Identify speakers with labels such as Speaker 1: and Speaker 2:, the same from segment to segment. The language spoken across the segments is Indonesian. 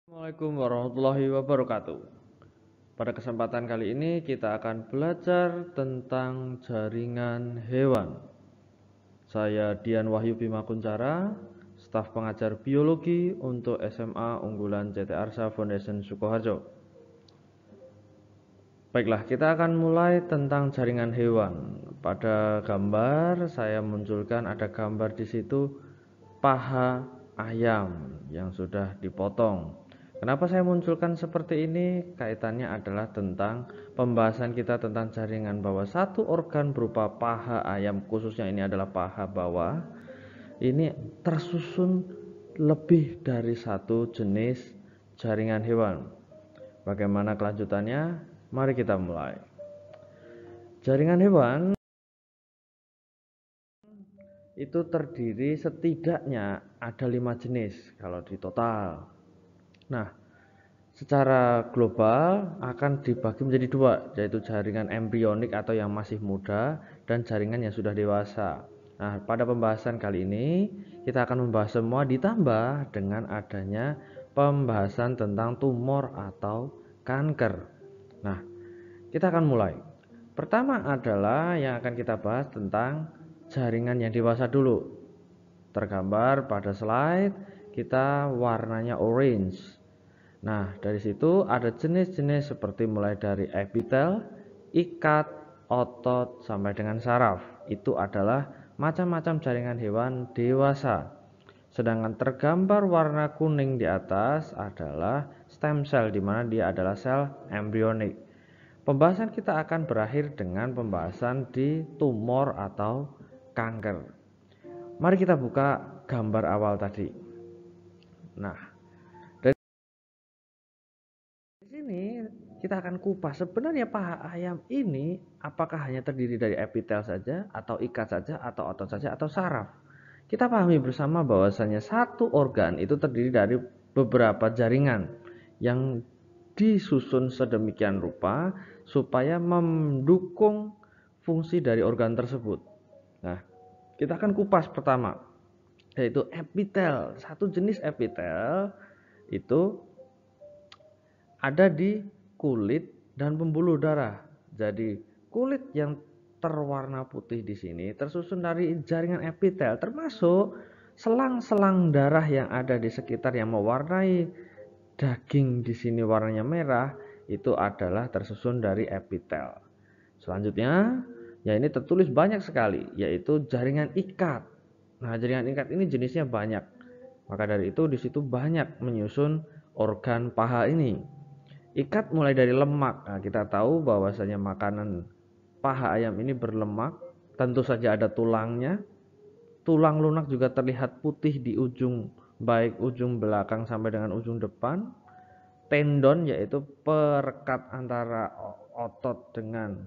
Speaker 1: Assalamualaikum warahmatullahi wabarakatuh. Pada kesempatan kali ini kita akan belajar tentang jaringan hewan. Saya Dian Wahyu Bima Kuncara, staf pengajar biologi untuk SMA unggulan CT Arsa Foundation Sukoharjo. Baiklah, kita akan mulai tentang jaringan hewan. Pada gambar saya munculkan ada gambar di situ paha ayam yang sudah dipotong. Kenapa saya munculkan seperti ini? Kaitannya adalah tentang pembahasan kita tentang jaringan, bahwa satu organ berupa paha ayam, khususnya ini adalah paha bawah, ini tersusun lebih dari satu jenis jaringan hewan. Bagaimana kelanjutannya? Mari kita mulai. Jaringan hewan itu terdiri setidaknya ada 5 jenis kalau di total. Nah, secara global akan dibagi menjadi dua, yaitu jaringan embrionik atau yang masih muda dan jaringan yang sudah dewasa. Nah, pada pembahasan kali ini kita akan membahas semua ditambah dengan adanya pembahasan tentang tumor atau kanker. Nah, kita akan mulai. Pertama adalah yang akan kita bahas tentang jaringan yang dewasa dulu. Tergambar pada slide kita warnanya orange. Nah, dari situ ada jenis-jenis seperti mulai dari epitel, ikat, otot, sampai dengan saraf. Itu adalah macam-macam jaringan hewan dewasa. Sedangkan tergambar warna kuning di atas adalah stem cell, di mana dia adalah sel embrionik. Pembahasan kita akan berakhir dengan pembahasan di tumor atau kanker. Mari kita buka gambar awal tadi. Nah, dari sini kita akan kupas sebenarnya paha ayam ini apakah hanya terdiri dari epitel saja, atau ikat saja, atau otot saja, atau saraf. Kita pahami bersama bahwasanya satu organ itu terdiri dari beberapa jaringan yang disusun sedemikian rupa supaya mendukung fungsi dari organ tersebut. Nah, kita akan kupas pertama, yaitu epitel. Satu jenis epitel itu ada di kulit dan pembuluh darah. Jadi kulit yang terwarna putih di sini tersusun dari jaringan epitel, termasuk selang-selang darah yang ada di sekitar yang mewarnai daging di sini warnanya merah, itu adalah tersusun dari epitel. Selanjutnya, ya ini tertulis banyak sekali, yaitu jaringan ikat. Nah, jaringan ikat ini jenisnya banyak. Maka dari itu di situ banyak menyusun organ paha ini. Ikat mulai dari lemak. Nah, kita tahu bahwasanya makanan paha ayam ini berlemak. Tentu saja ada tulangnya. Tulang lunak juga terlihat putih di ujung, baik ujung belakang sampai dengan ujung depan. Tendon yaitu perekat antara otot dengan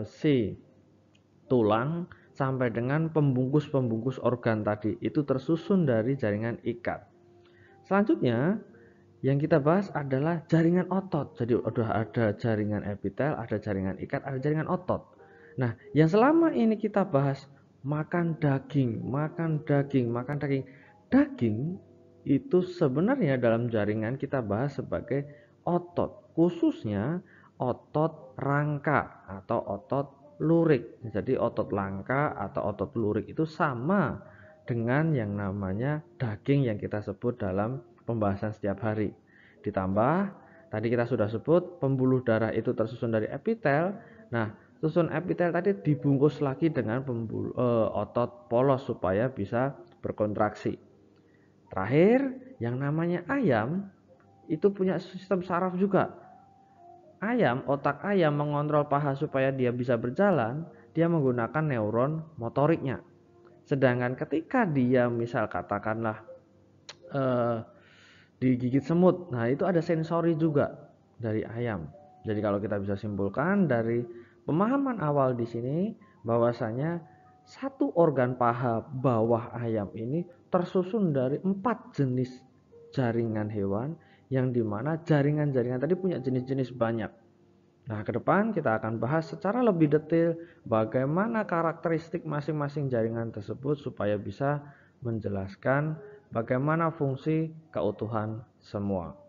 Speaker 1: si tulang sampai dengan pembungkus-pembungkus organ tadi itu tersusun dari jaringan ikat. Selanjutnya yang kita bahas adalah jaringan otot. Jadi udah ada jaringan epitel, ada jaringan ikat, ada jaringan otot. Nah, yang selama ini kita bahas makan daging, makan daging, makan daging. Daging itu sebenarnya dalam jaringan kita bahas sebagai otot, khususnya otot rangka atau otot lurik. Jadi otot rangka atau otot lurik itu sama dengan yang namanya daging yang kita sebut dalam pembahasan setiap hari. Ditambah tadi kita sudah sebut pembuluh darah itu tersusun dari epitel. Nah, susun epitel tadi dibungkus lagi dengan otot polos supaya bisa berkontraksi. Terakhir, yang namanya ayam itu punya sistem saraf juga. Ayam, otak ayam mengontrol paha supaya dia bisa berjalan, dia menggunakan neuron motoriknya. Sedangkan ketika dia misal katakanlah digigit semut, nah itu ada sensori juga dari ayam. Jadi kalau kita bisa simpulkan dari pemahaman awal di sini bahwasanya satu organ paha bawah ayam ini tersusun dari 4 jenis jaringan hewan, yang dimana jaringan-jaringan tadi punya jenis-jenis banyak. Nah, ke depan kita akan bahas secara lebih detail bagaimana karakteristik masing-masing jaringan tersebut supaya bisa menjelaskan bagaimana fungsi keutuhan semua.